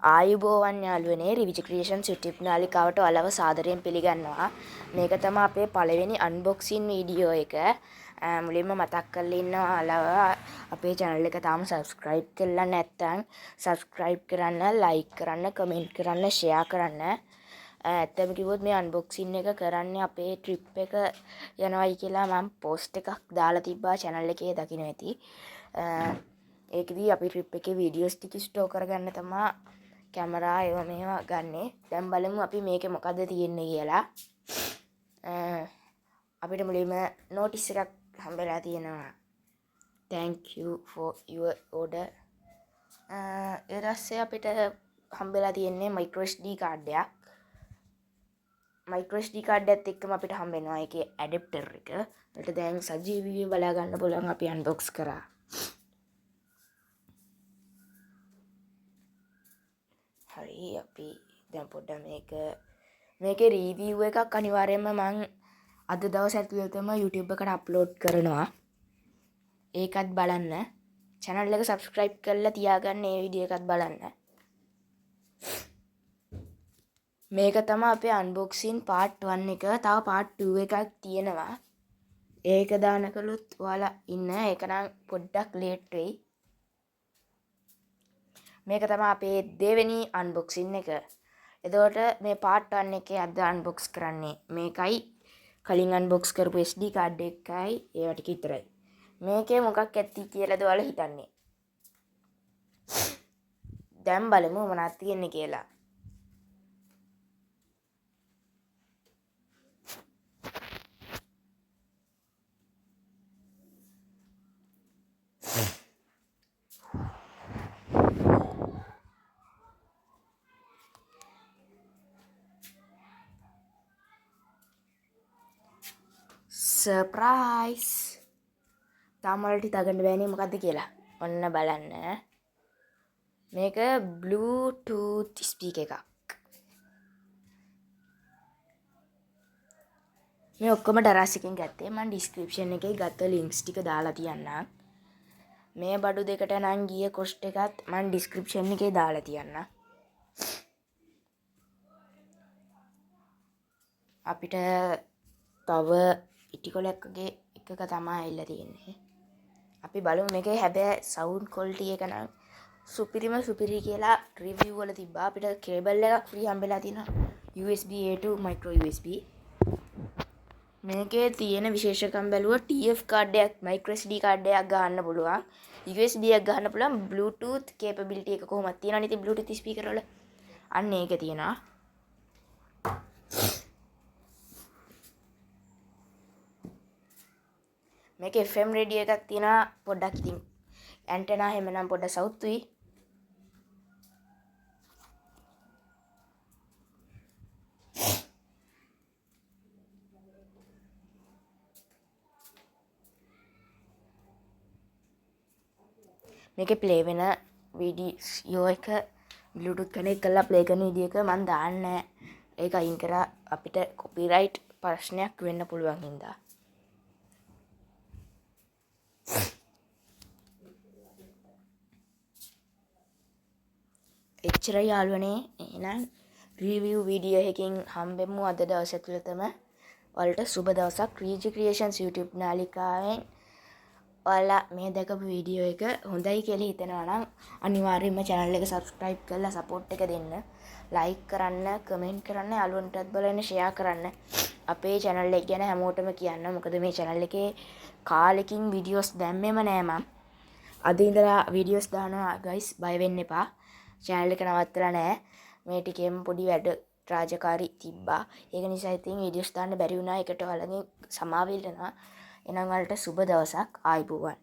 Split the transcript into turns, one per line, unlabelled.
ආයුබෝවන් යාළුවනේ රිවිජ් ක්‍රියේෂන්ස් YouTube නාලිකාවට ඔයාලව සාදරයෙන් පිළිගන්නවා. මේක තමයි අපේ පළවෙනි අන්බොක්සින් වීඩියෝ එක. මුලින්ම මතක් කරලා ඉන්නවා ඔයාලව අපේ channel එක තාම subscribe කරලා නැත්නම් subscribe කරන්න, like කරන්න, comment කරන්න, share කරන්න. ඇත්තම කිව්වොත් මේ අන්බොක්සින් එක කරන්නේ අපේ trip එක යනවායි කියලා මම post එකක් දාලා තිබ්බා channel එකේ දකින්න ඇති. ඒකදී අපි trip එකේ videos ටික store කරගන්න තමයි කැමරා ඒවා මේවා ගන්නෙ. දැන් බලමු අපි මේකේ මොකද්ද තියෙන්නේ කියලා. අපිට මුලින්ම notice එකක් හම්බෙලා තියෙනවා. Thank you for your order. ඊට පස්සේ අපිට හම්බෙලා තියෙන්නේ micro SD card එකක්. micro SD card එකත් එක්කම අපිට හම්බෙනවා ඒකේ adapter එක. ඒකට දැන් සජීවීව බලා ගන්න පුළුවන් අපි unbox කරා. හරි අපි දැන් පොඩ්ඩක් මේකේ රිවිව් එකක් අනිවාර්යයෙන්ම මම අද දවස් ඇතුළතම YouTube එකට අප්ලෝඩ් කරනවා. ඒකත් බලන්න. channel එක subscribe කරලා තියාගන්න මේ වීඩියෝ එකත් බලන්න. මේක තමයි අපේ unboxing part 1 එක. තව part 2 එකක් තියෙනවා. ඒක දානකලුත් ඔයාලා ඉන්න. ඒක නම් පොඩ්ඩක් late වෙයි. මේක තමයි අපේ දෙවෙනි අන්බොක්සින් එක. එතකොට මේ part 1 එකේ අද අන්බොක්ස් කරන්නේ මේකයි කලින් අන්බොක්ස් කරපු SD card එකයි ඒවා ටික විතරයි. මේකේ මොකක් ඇති කියලාද ඔයාලා හිතන්නේ? දැන් බලමු මොනවද තියෙන්නේ කියලා. සර්ප්‍රයිස්. තාම වලට හිතාගන්න බෑනේ මොකද්ද කියලා. ඔන්න බලන්න. මේක Bluetooth speaker එකක්. මේ ඔක්කොම ඩරස් එකෙන් ගත්තේ. මම description එකේ ගත්ත links ටික දාලා තියන්නම්. මේ බඩු දෙකට නම් ගිය cost එකත් මම description එකේ දාලා තියන්නම්. අපිට තව ඉටිකොලක්කගේ එකක තමයි ඇවිල්ලා තියෙන්නේ. අපි බලමු මේකේ හැබැයි sound quality එක නම් සුපිරි කියලා review වල තිබ්බා. අපිට cable එකක් free හම්බෙලා තියෙනවා. USB A to micro USB. මේකේ තියෙන විශේෂකම් බැලුවා TF card එකක් micro SD card එකක් ගන්න පුළුවන්. USB එකක් ගන්න පුළුවන්. Bluetooth capability එක කොහොමද තියෙනවනේ ඉතින් Bluetooth speaker වල. අන්න ඒක තියෙනවා. මේක FM රේඩියෝ එකක් තියෙනවා පොඩ්ඩක් ඉතින් ඇන්ටෙනා හැම නම් පොඩ්ඩක් සවුත්තුයි. මේකේ ප්ලේ වෙන වීඩියෝ එක Bluetooth කනෙක්ට් කරලා ප්ලේ කරන විදියක මම දාන්නේ ඒක අයින් කරා අපිට කොපිරයිට් ප්‍රශ්නයක් වෙන්න පුළුවන් හින්දා. එච්චරයි යාළුවනේ. එහෙනම් රිවිව් වීඩියෝ එකකින් හම්බෙමු අද දවස් ඇතුළතම. ඔයාලට සුබ දවසක්. රිවිජ් ක්‍රියේෂන්ස් YouTube නාලිකාවෙන් ඔයාලා මේ දැකපු වීඩියෝ එක හොඳයි කියලා හිතනවා නම් අනිවාර්යයෙන්ම channel එක subscribe කරලා support එක දෙන්න. like කරන්න, comment කරන්න, යාළුවන්ටත් බලන්න, share කරන්න. අපේ channel එක ගැන හැමෝටම කියන්න. මොකද මේ channel එකේ කාලෙකින් videos දැම්මෙම නෑ මම. අද ඉඳලා videos දානවා guys. බය වෙන්න එපා. channel එක නවත්තලා නෑ. මේ ටිකේම පොඩි වැඩ රාජකාරී තිබ්බා. ඒක නිසා ඉතින් videos දාන්න බැරි වුණා. ඒකට ඔයාලගෙන් සමාව ඉල්ලනවා. එහෙනම් ඔයාලට සුබ දවසක්. ආයුබෝවන්.